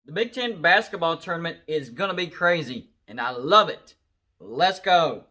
The Big Ten basketball tournament is going to be crazy, and I love it. Let's go.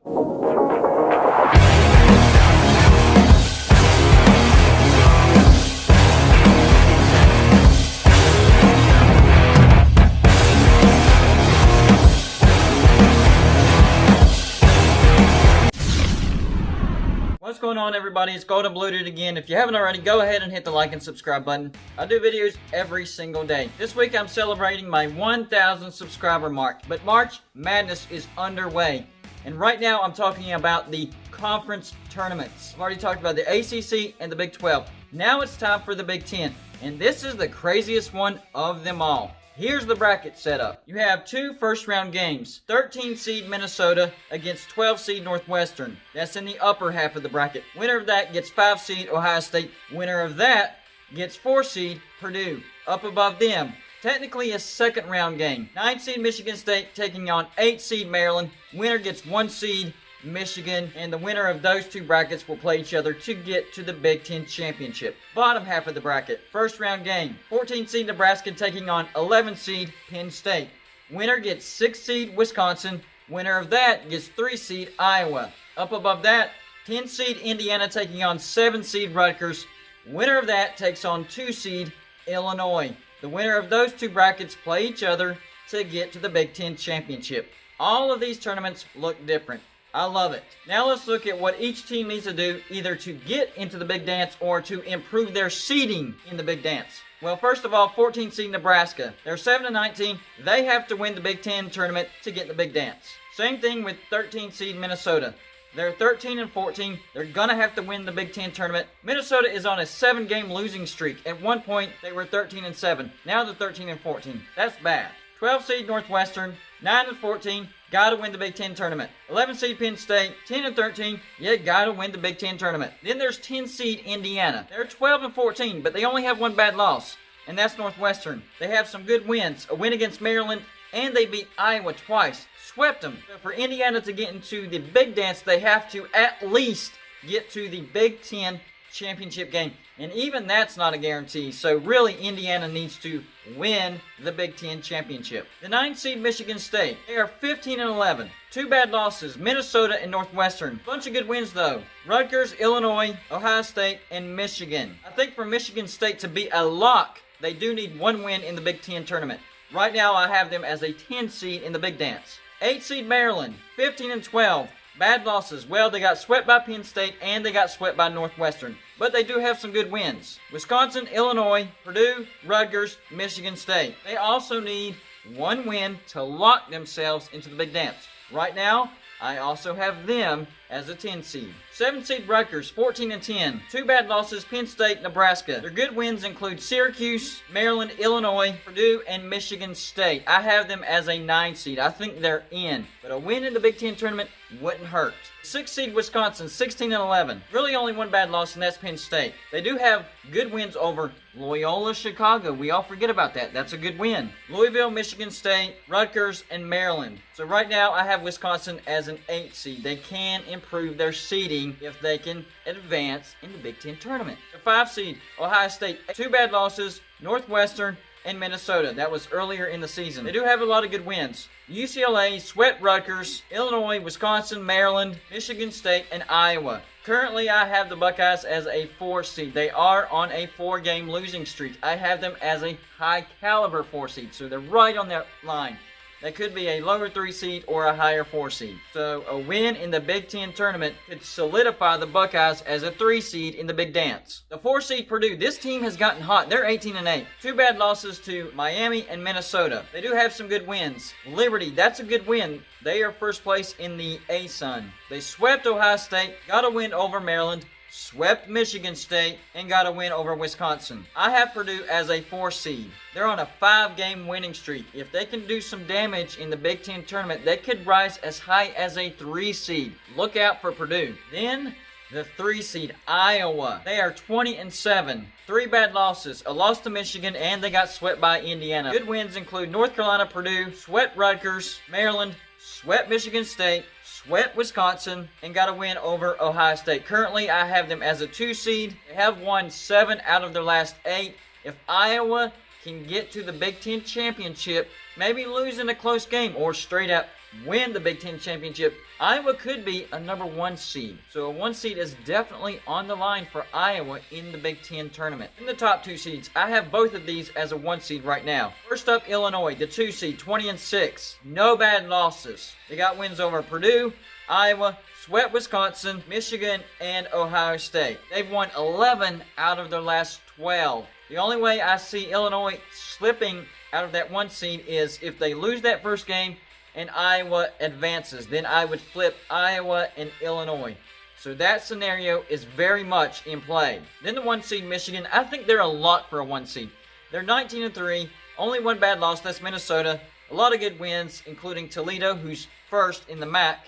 What's going on, everybody? It's Golden Blue Dude again. If you haven't already, go ahead and hit the like and subscribe button. I do videos every single day. This week I'm celebrating my 1,000 subscriber mark, but March Madness is underway. And right now I'm talking about the conference tournaments. I've already talked about the ACC and the Big 12. Now it's time for the Big 10, and this is the craziest one of them all. Here's the bracket setup. You have two first-round games. 13 seed Minnesota against 12 seed Northwestern. That's in the upper half of the bracket. Winner of that gets 5 seed Ohio State. Winner of that gets 4 seed Purdue. Up above them, technically a second-round game. 9 seed Michigan State taking on 8 seed Maryland. Winner gets 1 seed Michigan, and the winner of those two brackets will play each other to get to the Big Ten Championship. Bottom half of the bracket, first round game, 14 seed Nebraska taking on 11 seed Penn State. Winner gets 6 seed Wisconsin. Winner of that gets 3 seed Iowa. Up above that, 10 seed Indiana taking on 7 seed Rutgers. Winner of that takes on 2 seed Illinois. The winner of those two brackets play each other to get to the Big Ten Championship. All of these tournaments look different. I love it. Now let's look at what each team needs to do either to get into the Big Dance or to improve their seeding in the Big Dance. Well, first of all, 14 seed Nebraska. They're 7-19. They have to win the Big Ten tournament to get in the Big Dance. Same thing with 13 seed Minnesota. They're 13-14. They're going to have to win the Big Ten tournament. Minnesota is on a 7-game losing streak. At one point, they were 13-7. Now they're 13-14. That's bad. 12 seed Northwestern, 9-14. Gotta win the Big Ten tournament. 11 seed Penn State, 10-13. You gotta win the Big Ten tournament. Then there's 10 seed Indiana. They're 12-14, but they only have one bad loss, and that's Northwestern. They have some good wins. A win against Maryland, and they beat Iowa twice. Swept them. So for Indiana to get into the Big Dance, they have to at least get to the Big Ten championship game. And even that's not a guarantee. So really, Indiana needs to win the Big Ten championship. The 9 seed Michigan State, they are 15-11. 2 bad losses, Minnesota and Northwestern. Bunch of good wins though. Rutgers, Illinois, Ohio State, and Michigan. I think for Michigan State to be a lock, they do need 1 win in the Big Ten tournament. Right now I have them as a 10 seed in the Big Dance. 8 seed Maryland, 15-12. Bad losses. Well, they got swept by Penn State and they got swept by Northwestern. But they do have some good wins. Wisconsin, Illinois, Purdue, Rutgers, Michigan State. They also need 1 win to lock themselves into the Big Dance. Right now, I also have them as a 10 seed. 7 seed Rutgers, 14-10. 2 bad losses, Penn State, Nebraska. Their good wins include Syracuse, Maryland, Illinois, Purdue, and Michigan State. I have them as a 9 seed. I think they're in. But a win in the Big Ten tournament wouldn't hurt. 6 seed Wisconsin, 16-11. Really only 1 bad loss, and that's Penn State. They do have good wins over Loyola Chicago. We all forget about that. That's a good win. Louisville, Michigan State, Rutgers, and Maryland. So right now I have Wisconsin as an 8 seed. They can improve their seeding if they can advance in the Big Ten tournament. The 5 seed Ohio State, 2 bad losses, Northwestern, and Minnesota. That was earlier in the season. They do have a lot of good wins. UCLA, swept Rutgers, Illinois, Wisconsin, Maryland, Michigan State, and Iowa. Currently, I have the Buckeyes as a 4 seed. They are on a 4-game losing streak. I have them as a high-caliber 4 seed, so they're right on that line. That could be a lower 3 seed or a higher 4 seed. So a win in the Big Ten tournament could solidify the Buckeyes as a 3 seed in the Big Dance. The 4 seed Purdue, this team has gotten hot. They're 18-8. 2 bad losses to Miami and Minnesota. They do have some good wins. Liberty, that's a good win. They are first place in the ASUN. They swept Ohio State, got a win over Maryland, swept Michigan State, and got a win over Wisconsin. I have Purdue as a 4 seed. They're on a 5-game winning streak. If they can do some damage in the Big Ten tournament, they could rise as high as a 3 seed. Look out for Purdue. Then, the 3 seed, Iowa. They are 20-7. 3 bad losses, a loss to Michigan, and they got swept by Indiana. Good wins include North Carolina, Purdue, swept Rutgers, Maryland, swept Michigan State, swept Wisconsin, and got a win over Ohio State. Currently, I have them as a 2 seed. They have won 7 out of their last 8. If Iowa can get to the Big Ten Championship, maybe lose in a close game or straight up win the Big Ten Championship, Iowa could be a number 1 seed. So a 1 seed is definitely on the line for Iowa in the Big Ten tournament. In the top 2 seeds, I have both of these as a 1 seed right now. First up, Illinois, the 2 seed, 20-6. No bad losses. They got wins over Purdue, Iowa, swept Wisconsin, Michigan, and Ohio State. They've won 11 out of their last 12. The only way I see Illinois slipping out of that 1 seed is if they lose that first game and Iowa advances. Then I would flip Iowa and Illinois. So that scenario is very much in play. Then the 1 seed Michigan, I think they're a lot for a 1 seed. They're 19-3, only 1 bad loss, that's Minnesota. A lot of good wins, including Toledo, who's first in the MAC.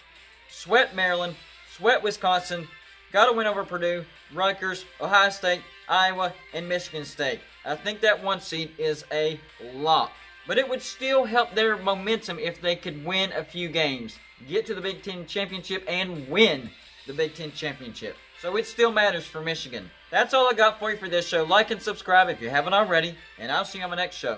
Swept Maryland, swept Wisconsin, got a win over Purdue, Rutgers, Ohio State, Iowa, and Michigan State. I think that 1 seed is a lock. But it would still help their momentum if they could win a few games, get to the Big Ten Championship, and win the Big Ten Championship. So it still matters for Michigan. That's all I got for you for this show. Like and subscribe if you haven't already, and I'll see you on my next show.